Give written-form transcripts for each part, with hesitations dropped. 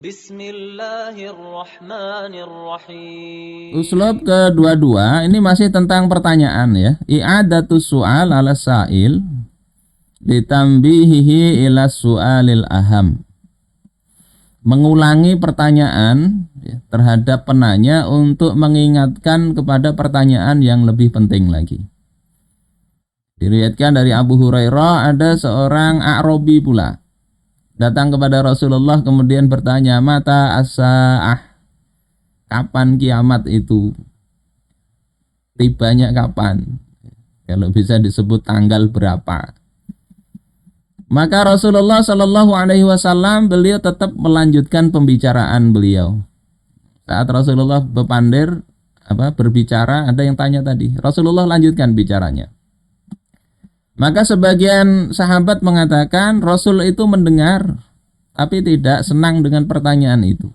Bismillahirrahmanirrahim. Uslub kedua-dua ini masih tentang pertanyaan ya. I'adatus su'al ala sa'il ditambihihi ila su'alil aham. Mengulangi pertanyaan ya, terhadap penanya untuk mengingatkan kepada pertanyaan yang lebih penting lagi. Diriwayatkan dari Abu Hurairah, ada seorang A'rabi pula datang kepada Rasulullah kemudian bertanya, mata as-sa'ah, kapan kiamat itu? Tibanya kapan? Kalau bisa disebut tanggal berapa? Maka Rasulullah Shallallahu Alaihi Wasallam beliau tetap melanjutkan pembicaraan beliau. Saat Rasulullah berbicara, ada yang tanya tadi, Rasulullah lanjutkan bicaranya. Maka sebagian sahabat mengatakan Rasul itu mendengar tapi tidak senang dengan pertanyaan itu.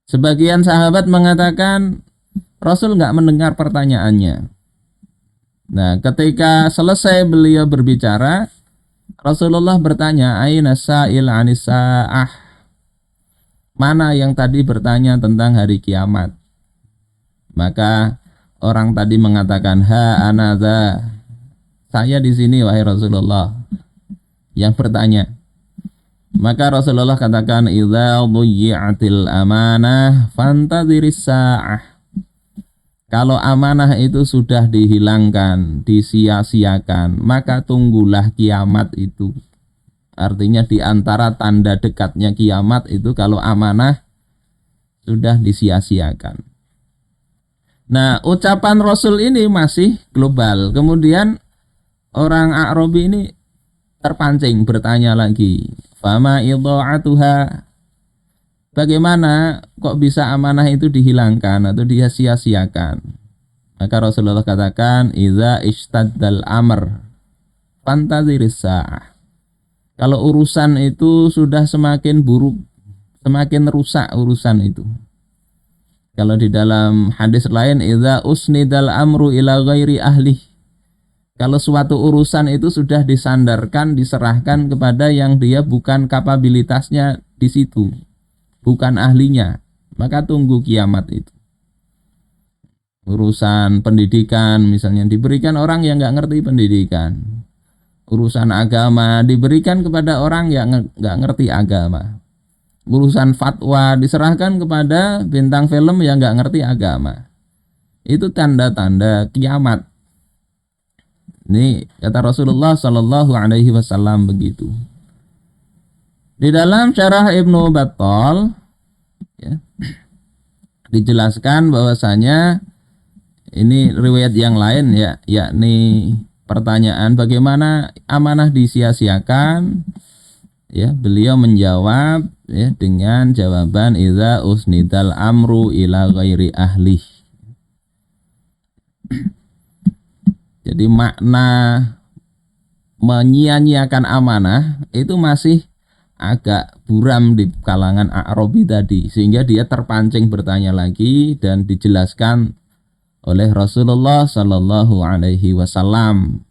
Sebagian sahabat mengatakan Rasul nggak mendengar pertanyaannya. Nah, ketika selesai beliau berbicara, Rasulullah bertanya, aina sa'il anis sa'ah, mana yang tadi bertanya tentang hari kiamat? Maka orang tadi mengatakan, ha anadha, saya di sini wahai Rasulullah yang bertanya. Maka Rasulullah katakan, idza dhuyyi'atil amanah fantadhiris sa'ah. Kalau amanah itu sudah dihilangkan, disia-siakan, maka tunggulah kiamat itu. Artinya di antara tanda dekatnya kiamat itu kalau amanah sudah disia-siakan. Nah, ucapan Rasul ini masih global. Kemudian orang A'rabi ini terpancing bertanya lagi, fama idha'atuha, bagaimana kok bisa amanah itu dihilangkan atau disia-siakan? Maka Rasulullah katakan, idza ishtaddal amr fantadhiris sa'ah. Kalau urusan itu sudah semakin buruk, semakin rusak urusan itu. Kalau di dalam hadis lain, idza usnidal amru ila ghairi ahli, kalau suatu urusan itu sudah disandarkan, diserahkan kepada yang dia bukan kapabilitasnya di situ, bukan ahlinya, maka tunggu kiamat itu. Urusan pendidikan misalnya diberikan orang yang nggak ngerti pendidikan. Urusan agama diberikan kepada orang yang nggak ngerti agama. Urusan fatwa diserahkan kepada bintang film yang nggak ngerti agama. Itu tanda-tanda kiamat. Ini kata Rasulullah Shallallahu Alaihi Wasallam begitu. Di dalam syarah Ibnu Battal ya, dijelaskan bahwasanya ini riwayat yang lain ya, yakni pertanyaan bagaimana amanah disia-siakan. Ya, beliau menjawab ya dengan jawaban idza usnidal amru ila ghairi ahli. Jadi makna menyia-nyiakan amanah itu masih agak buram di kalangan A'rabi tadi, sehingga dia terpancing bertanya lagi dan dijelaskan oleh Rasulullah Shallallahu Alaihi Wasallam.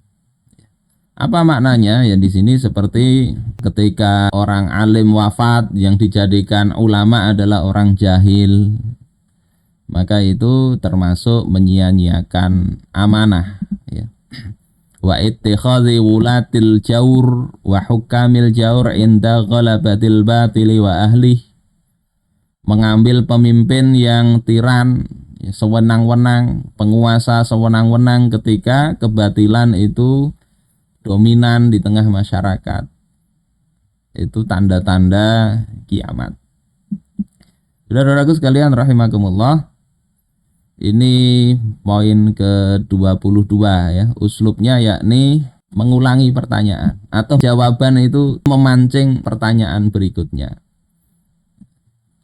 Apa maknanya? Ya di sini seperti ketika orang alim wafat yang dijadikan ulama adalah orang jahil, maka itu termasuk menyia-nyiakan amanah ya. Wa ittikhadhi wulatil jawr wa hukamil jawr inda ghalabatil batili wa ahli, mengambil pemimpin yang tiran ya, sewenang-wenang, penguasa sewenang-wenang ketika kebatilan itu dominan di tengah masyarakat. Itu tanda-tanda kiamat. Saudara-saudaraku sekalian rahimakumullah, ini poin ke-22 ya, uslubnya yakni mengulangi pertanyaan atau jawaban itu memancing pertanyaan berikutnya.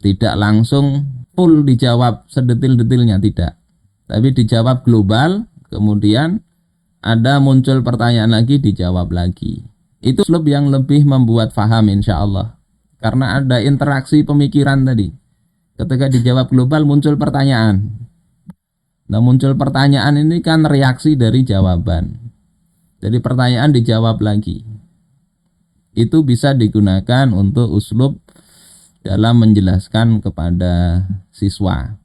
Tidak langsung full dijawab sedetil-detilnya, tidak. Tapi dijawab global, kemudian ada muncul pertanyaan lagi, dijawab lagi. Itu uslub yang lebih membuat faham insya Allah. Karena ada interaksi pemikiran tadi. Ketika dijawab global muncul pertanyaan. Nah, muncul pertanyaan ini kan reaksi dari jawaban. Jadi pertanyaan dijawab lagi. Itu bisa digunakan untuk uslub dalam menjelaskan kepada siswa.